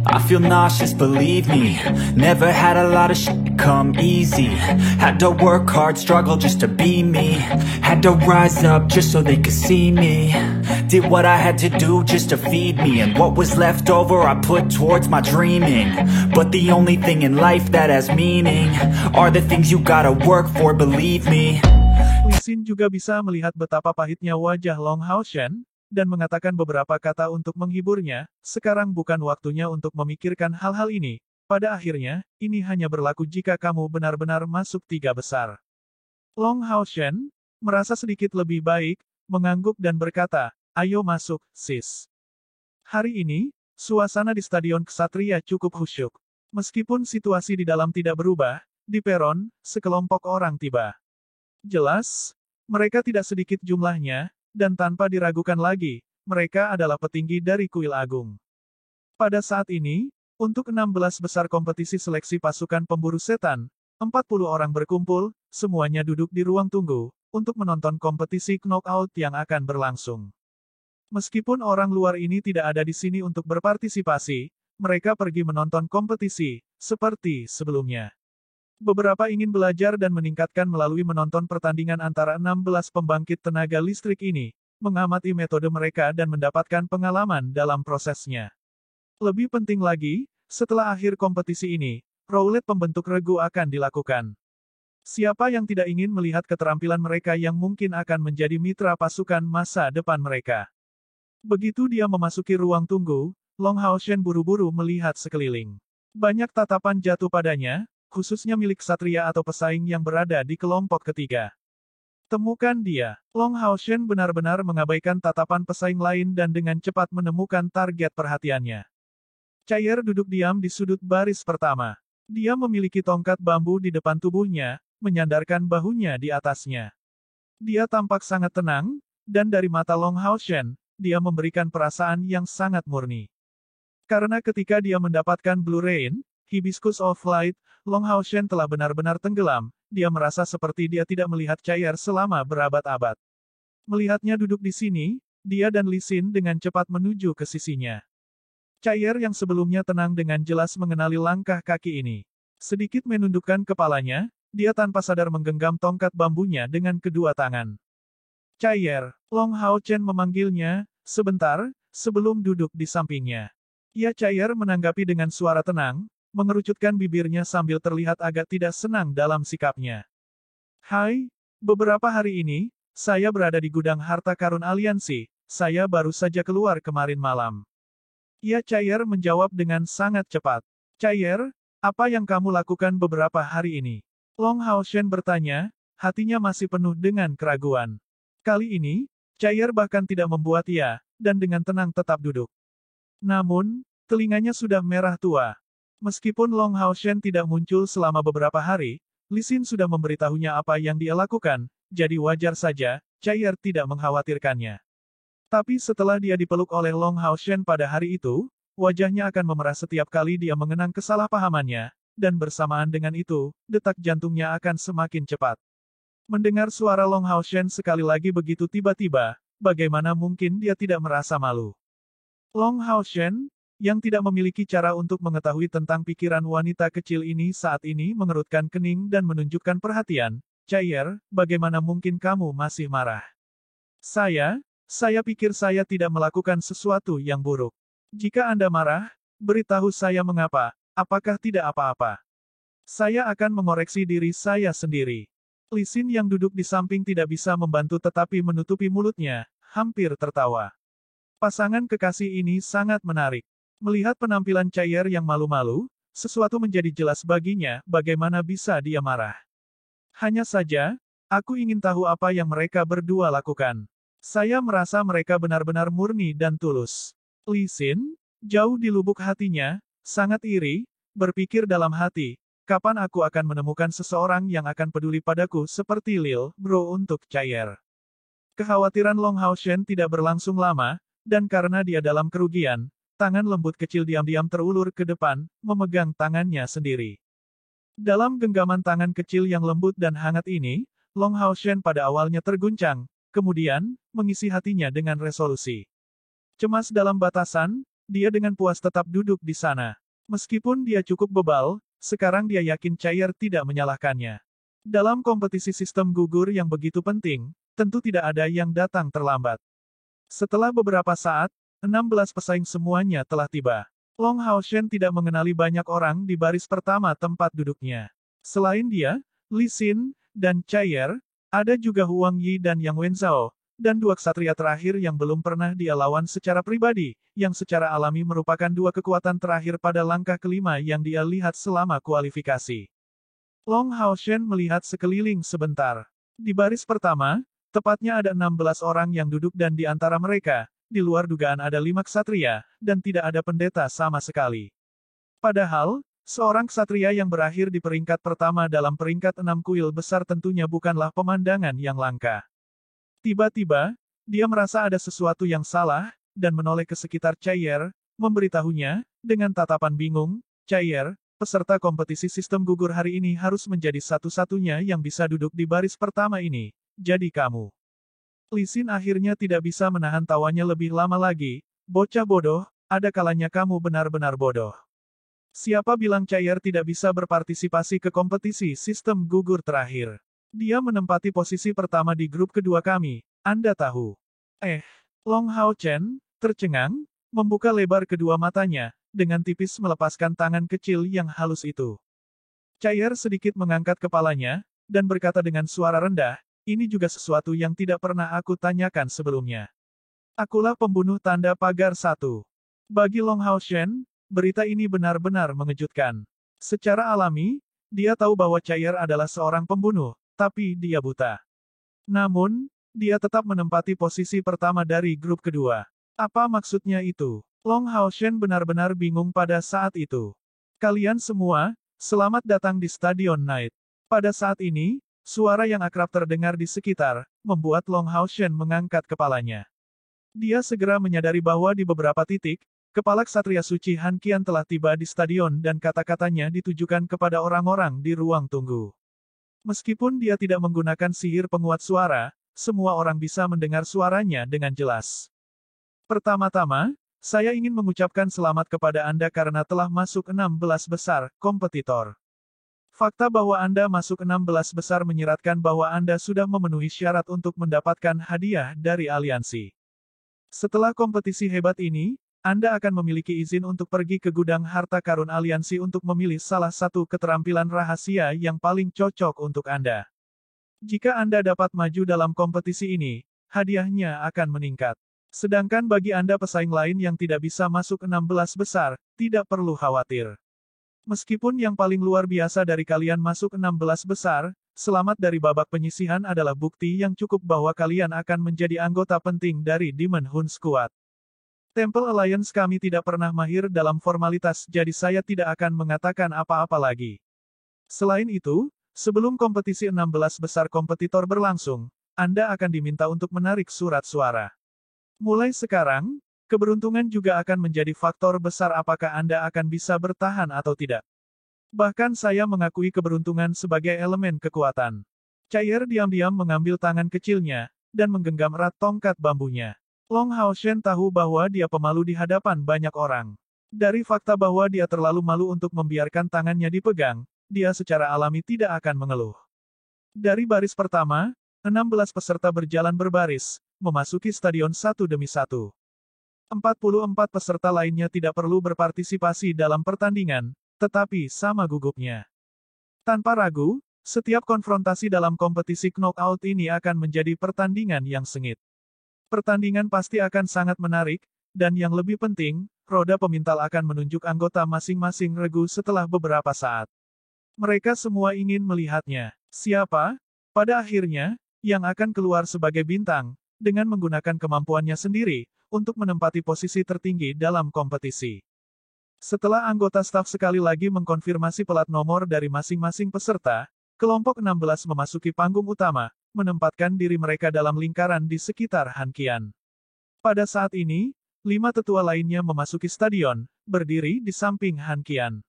I feel nauseous, believe me. Never had a lot of shit come easy. Had to work hard, struggle just to be me. Had to rise up just so they could see me. Did what I had to do just to feed me. And what was left over I put towards my dreaming. But the only thing in life that has meaning are the things you gotta work for, believe me. Lee Sin juga bisa melihat betapa pahitnya wajah Long Hao Shen, dan mengatakan beberapa kata untuk menghiburnya. Sekarang bukan waktunya untuk memikirkan hal-hal ini. Pada akhirnya, ini hanya berlaku jika kamu benar-benar masuk 3 besar. Long Hao Shen merasa sedikit lebih baik, mengangguk dan berkata, "Ayo masuk, sis." Hari ini, suasana di Stadion Ksatria cukup khusyuk. Meskipun situasi di dalam tidak berubah, di peron, sekelompok orang tiba. Jelas, mereka tidak sedikit jumlahnya, dan tanpa diragukan lagi, mereka adalah petinggi dari Kuil Agung. Pada saat ini, untuk 16 besar kompetisi seleksi pasukan pemburu setan, 40 orang berkumpul, semuanya duduk di ruang tunggu, untuk menonton kompetisi knockout yang akan berlangsung. Meskipun orang luar ini tidak ada di sini untuk berpartisipasi, mereka pergi menonton kompetisi, seperti sebelumnya. Beberapa ingin belajar dan meningkatkan melalui menonton pertandingan antara 16 pembangkit tenaga listrik ini, mengamati metode mereka dan mendapatkan pengalaman dalam prosesnya. Lebih penting lagi, setelah akhir kompetisi ini, roulette pembentuk regu akan dilakukan. Siapa yang tidak ingin melihat keterampilan mereka yang mungkin akan menjadi mitra pasukan masa depan mereka? Begitu dia memasuki ruang tunggu, Long Hao Shen buru-buru melihat sekeliling. Banyak tatapan jatuh padanya, khususnya milik ksatria atau pesaing yang berada di kelompok ketiga. Temukan dia. Long Hao Shen benar-benar mengabaikan tatapan pesaing lain dan dengan cepat menemukan target perhatiannya. Chair duduk diam di sudut baris pertama. Dia memiliki tongkat bambu di depan tubuhnya, menyandarkan bahunya di atasnya. Dia tampak sangat tenang, dan dari mata Long Hao Shen, dia memberikan perasaan yang sangat murni. Karena ketika dia mendapatkan Blue Rain, Hibiscus of Light, Long Hao Shen telah benar-benar tenggelam, dia merasa seperti dia tidak melihat Chair selama berabad-abad. Melihatnya duduk di sini, dia dan Lee Sin dengan cepat menuju ke sisinya. Chair yang sebelumnya tenang dengan jelas mengenali langkah kaki ini. Sedikit menundukkan kepalanya, dia tanpa sadar menggenggam tongkat bambunya dengan kedua tangan. Chair, Long Hao Shen memanggilnya, sebentar, sebelum duduk di sampingnya. Ya, Chair menanggapi dengan suara tenang, mengerucutkan bibirnya sambil terlihat agak tidak senang dalam sikapnya. Hai, beberapa hari ini, saya berada di gudang harta karun aliansi, saya baru saja keluar kemarin malam. Ya, Chair menjawab dengan sangat cepat. Chair, apa yang kamu lakukan beberapa hari ini? Long Hao Shen bertanya, hatinya masih penuh dengan keraguan. Kali ini, Chair bahkan tidak membuat ia, dan dengan tenang tetap duduk. Namun, telinganya sudah merah tua. Meskipun Long Hao Shen tidak muncul selama beberapa hari, Lee Sin sudah memberitahunya apa yang dia lakukan, jadi wajar saja, Chair tidak mengkhawatirkannya. Tapi setelah dia dipeluk oleh Long Hao Shen pada hari itu, wajahnya akan memerah setiap kali dia mengenang kesalahpahamannya, dan bersamaan dengan itu, detak jantungnya akan semakin cepat. Mendengar suara Long Hao Shen sekali lagi begitu tiba-tiba, bagaimana mungkin dia tidak merasa malu? Long Hao Shen, yang tidak memiliki cara untuk mengetahui tentang pikiran wanita kecil ini saat ini mengerutkan kening dan menunjukkan perhatian. Chair, bagaimana mungkin kamu masih marah? Saya pikir saya tidak melakukan sesuatu yang buruk. Jika Anda marah, beritahu saya mengapa, apakah tidak apa-apa? Saya akan mengoreksi diri saya sendiri. Lee Sin yang duduk di samping tidak bisa membantu tetapi menutupi mulutnya, hampir tertawa. Pasangan kekasih ini sangat menarik. Melihat penampilan Chair yang malu-malu, sesuatu menjadi jelas baginya, bagaimana bisa dia marah. Hanya saja, aku ingin tahu apa yang mereka berdua lakukan. Saya merasa mereka benar-benar murni dan tulus. Lee Sin, jauh di lubuk hatinya, sangat iri, berpikir dalam hati, kapan aku akan menemukan seseorang yang akan peduli padaku seperti Lil Bro untuk Chair. Kekhawatiran Long Hao Shen tidak berlangsung lama, dan karena dia dalam kerugian, tangan lembut kecil diam-diam terulur ke depan, memegang tangannya sendiri. Dalam genggaman tangan kecil yang lembut dan hangat ini, Long Hao Shen pada awalnya terguncang, kemudian, mengisi hatinya dengan resolusi. Cemas dalam batasan, dia dengan puas tetap duduk di sana. Meskipun dia cukup bebal, sekarang dia yakin Chair tidak menyalahkannya. Dalam kompetisi sistem gugur yang begitu penting, tentu tidak ada yang datang terlambat. Setelah beberapa saat, 16 pesaing semuanya telah tiba. Long Haoshen tidak mengenali banyak orang di baris pertama tempat duduknya. Selain dia, Li Xin, dan Chair, ada juga Huang Yi dan Yang Wenzhao, dan dua ksatria terakhir yang belum pernah dia lawan secara pribadi, yang secara alami merupakan dua kekuatan terakhir pada langkah kelima yang dia lihat selama kualifikasi. Long Haoshen melihat sekeliling sebentar. Di baris pertama, tepatnya ada 16 orang yang duduk dan di antara mereka, di luar dugaan ada 5 ksatria, dan tidak ada pendeta sama sekali. Padahal, seorang ksatria yang berakhir di peringkat pertama dalam peringkat 6 kuil besar tentunya bukanlah pemandangan yang langka. Tiba-tiba, dia merasa ada sesuatu yang salah, dan menoleh ke sekitar Chair, memberitahunya, dengan tatapan bingung, Chair, peserta kompetisi sistem gugur hari ini harus menjadi satu-satunya yang bisa duduk di baris pertama ini, jadi kamu. Li Xin akhirnya tidak bisa menahan tawanya lebih lama lagi, bocah bodoh, ada kalanya kamu benar-benar bodoh. Siapa bilang Chair tidak bisa berpartisipasi ke kompetisi sistem gugur terakhir? Dia menempati posisi pertama di grup kedua kami, Anda tahu. Long Haochen, tercengang, membuka lebar kedua matanya, dengan tipis melepaskan tangan kecil yang halus itu. Chair sedikit mengangkat kepalanya, dan berkata dengan suara rendah, ini juga sesuatu yang tidak pernah aku tanyakan sebelumnya. Akulah pembunuh tanda pagar 1. Bagi Long Haoshen, berita ini benar-benar mengejutkan. Secara alami, dia tahu bahwa Chair adalah seorang pembunuh, tapi dia buta. Namun, dia tetap menempati posisi pertama dari grup kedua. Apa maksudnya itu? Long Haoshen benar-benar bingung pada saat itu. Kalian semua, selamat datang di Stadion Night. Pada saat ini, suara yang akrab terdengar di sekitar, membuat Long Haoshen mengangkat kepalanya. Dia segera menyadari bahwa di beberapa titik, kepala ksatria suci Han Qian telah tiba di stadion dan kata-katanya ditujukan kepada orang-orang di ruang tunggu. Meskipun dia tidak menggunakan sihir penguat suara, semua orang bisa mendengar suaranya dengan jelas. Pertama-tama, saya ingin mengucapkan selamat kepada Anda karena telah masuk 16 besar kompetitor. Fakta bahwa Anda masuk 16 besar menyiratkan bahwa Anda sudah memenuhi syarat untuk mendapatkan hadiah dari aliansi. Setelah kompetisi hebat ini, Anda akan memiliki izin untuk pergi ke gudang harta karun aliansi untuk memilih salah satu keterampilan rahasia yang paling cocok untuk Anda. Jika Anda dapat maju dalam kompetisi ini, hadiahnya akan meningkat. Sedangkan bagi Anda pesaing lain yang tidak bisa masuk 16 besar, tidak perlu khawatir. Meskipun yang paling luar biasa dari kalian masuk 16 besar, selamat dari babak penyisihan adalah bukti yang cukup bahwa kalian akan menjadi anggota penting dari Demon Hun Squad. Temple Alliance kami tidak pernah mahir dalam formalitas jadi saya tidak akan mengatakan apa-apa lagi. Selain itu, sebelum kompetisi 16 besar kompetitor berlangsung, Anda akan diminta untuk menarik surat suara. Mulai sekarang, keberuntungan juga akan menjadi faktor besar apakah Anda akan bisa bertahan atau tidak. Bahkan saya mengakui keberuntungan sebagai elemen kekuatan. Chair diam-diam mengambil tangan kecilnya, dan menggenggam erat tongkat bambunya. Long Haoshen tahu bahwa dia pemalu di hadapan banyak orang. Dari fakta bahwa dia terlalu malu untuk membiarkan tangannya dipegang, dia secara alami tidak akan mengeluh. Dari baris pertama, 16 peserta berjalan berbaris, memasuki stadion satu demi satu. 44 peserta lainnya tidak perlu berpartisipasi dalam pertandingan, tetapi sama gugupnya. Tanpa ragu, setiap konfrontasi dalam kompetisi knockout ini akan menjadi pertandingan yang sengit. Pertandingan pasti akan sangat menarik, dan yang lebih penting, roda pemintal akan menunjuk anggota masing-masing regu setelah beberapa saat. Mereka semua ingin melihatnya. Siapa, pada akhirnya, yang akan keluar sebagai bintang, dengan menggunakan kemampuannya sendiri, untuk menempati posisi tertinggi dalam kompetisi. Setelah anggota staf sekali lagi mengkonfirmasi pelat nomor dari masing-masing peserta, kelompok 16 memasuki panggung utama, menempatkan diri mereka dalam lingkaran di sekitar Han Qian. Pada saat ini, 5 tetua lainnya memasuki stadion, berdiri di samping Han Qian.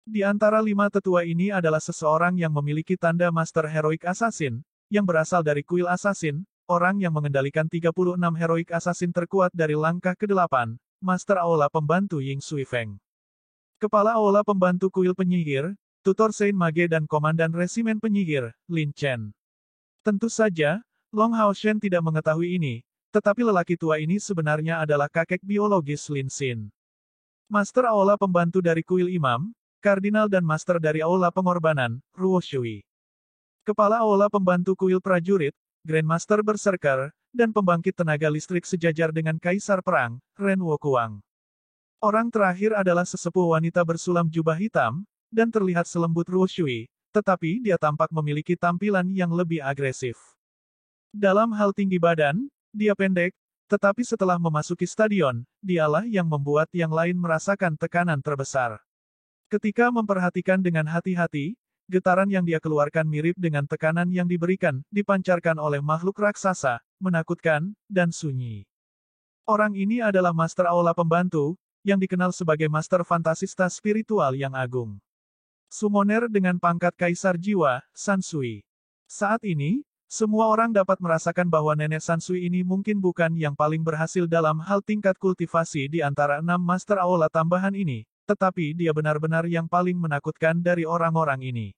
Di antara 5 tetua ini adalah seseorang yang memiliki tanda Master Heroic Assassin, yang berasal dari kuil Assassin, orang yang mengendalikan 36 Heroic Assassin terkuat dari langkah ke-8, Master Aula Pembantu Ying Suifeng. Kepala Aula Pembantu Kuil Penyihir, Tutor Saint Mage dan Komandan Resimen Penyihir, Lin Chen. Tentu saja, Long Hao Shen tidak mengetahui ini, tetapi lelaki tua ini sebenarnya adalah kakek biologis Lin Xin. Master Aula Pembantu dari Kuil Imam, Kardinal dan Master dari Aula Pengorbanan, Ruo Shui. Kepala Aula Pembantu Kuil Prajurit, Grandmaster Berserker, dan Pembangkit Tenaga Listrik sejajar dengan Kaisar Perang, Ren Wokuang. Orang terakhir adalah sesepuh wanita bersulam jubah hitam, dan terlihat selembut Ruo Shui, tetapi dia tampak memiliki tampilan yang lebih agresif. Dalam hal tinggi badan, dia pendek, tetapi setelah memasuki stadion, dialah yang membuat yang lain merasakan tekanan terbesar. Ketika memperhatikan dengan hati-hati, getaran yang dia keluarkan mirip dengan tekanan yang diberikan, dipancarkan oleh makhluk raksasa, menakutkan, dan sunyi. Orang ini adalah Master Aula Pembantu, yang dikenal sebagai Master Fantasista Spiritual yang agung. Summoner dengan pangkat Kaisar Jiwa, Sansui. Saat ini, semua orang dapat merasakan bahwa nenek Sansui ini mungkin bukan yang paling berhasil dalam hal tingkat kultivasi di antara 6 Master Aula tambahan ini, tetapi dia benar-benar yang paling menakutkan dari orang-orang ini.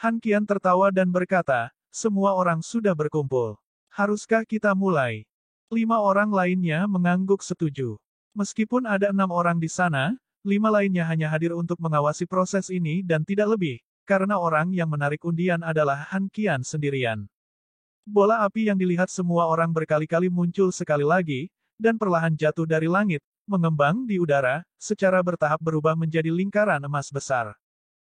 Han Qian tertawa dan berkata, semua orang sudah berkumpul. Haruskah kita mulai? 5 orang lainnya mengangguk setuju. Meskipun ada 6 orang di sana, 5 lainnya hanya hadir untuk mengawasi proses ini dan tidak lebih, karena orang yang menarik undian adalah Han Qian sendirian. Bola api yang dilihat semua orang berkali-kali muncul sekali lagi, dan perlahan jatuh dari langit, mengembang di udara, secara bertahap berubah menjadi lingkaran emas besar.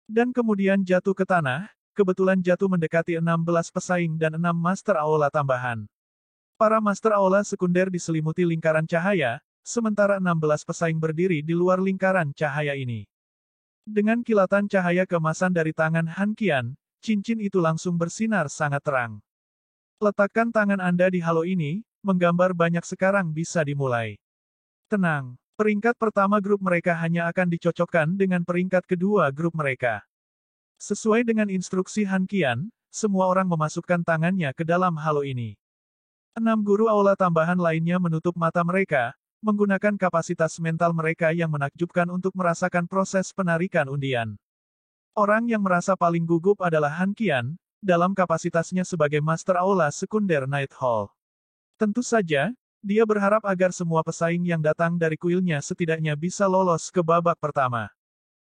Dan kemudian jatuh ke tanah, kebetulan jatuh mendekati 16 pesaing dan 6 Master Aula tambahan. Para Master Aula sekunder diselimuti lingkaran cahaya, sementara 16 pesaing berdiri di luar lingkaran cahaya ini. Dengan kilatan cahaya keemasan dari tangan Han Qian, cincin itu langsung bersinar sangat terang. Letakkan tangan Anda di halo ini, menggambar banyak sekarang bisa dimulai. Tenang, peringkat pertama grup mereka hanya akan dicocokkan dengan peringkat kedua grup mereka. Sesuai dengan instruksi Han Qian, semua orang memasukkan tangannya ke dalam halo ini. 6 guru aula tambahan lainnya menutup mata mereka, menggunakan kapasitas mental mereka yang menakjubkan untuk merasakan proses penarikan undian. Orang yang merasa paling gugup adalah Han Qian, dalam kapasitasnya sebagai Master Aula Sekunder Night Hall. Tentu saja, dia berharap agar semua pesaing yang datang dari kuilnya setidaknya bisa lolos ke babak pertama.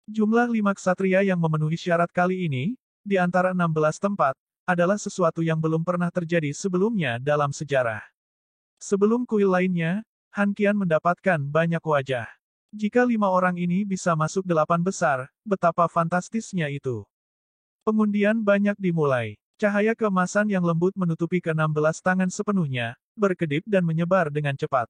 Jumlah 5 ksatria yang memenuhi syarat kali ini, di antara 16 tempat, adalah sesuatu yang belum pernah terjadi sebelumnya dalam sejarah. Sebelum kuil lainnya, Han Qian mendapatkan banyak wajah. Jika 5 orang ini bisa masuk 8 besar, betapa fantastisnya itu. Pengundian banyak dimulai. Cahaya keemasan yang lembut menutupi ke-16 tangan sepenuhnya, berkedip dan menyebar dengan cepat.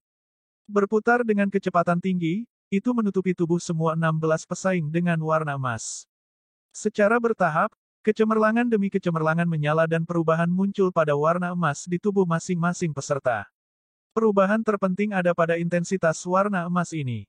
Berputar dengan kecepatan tinggi, itu menutupi tubuh semua 16 pesaing dengan warna emas. Secara bertahap, kecemerlangan demi kecemerlangan menyala dan perubahan muncul pada warna emas di tubuh masing-masing peserta. Perubahan terpenting ada pada intensitas warna emas ini.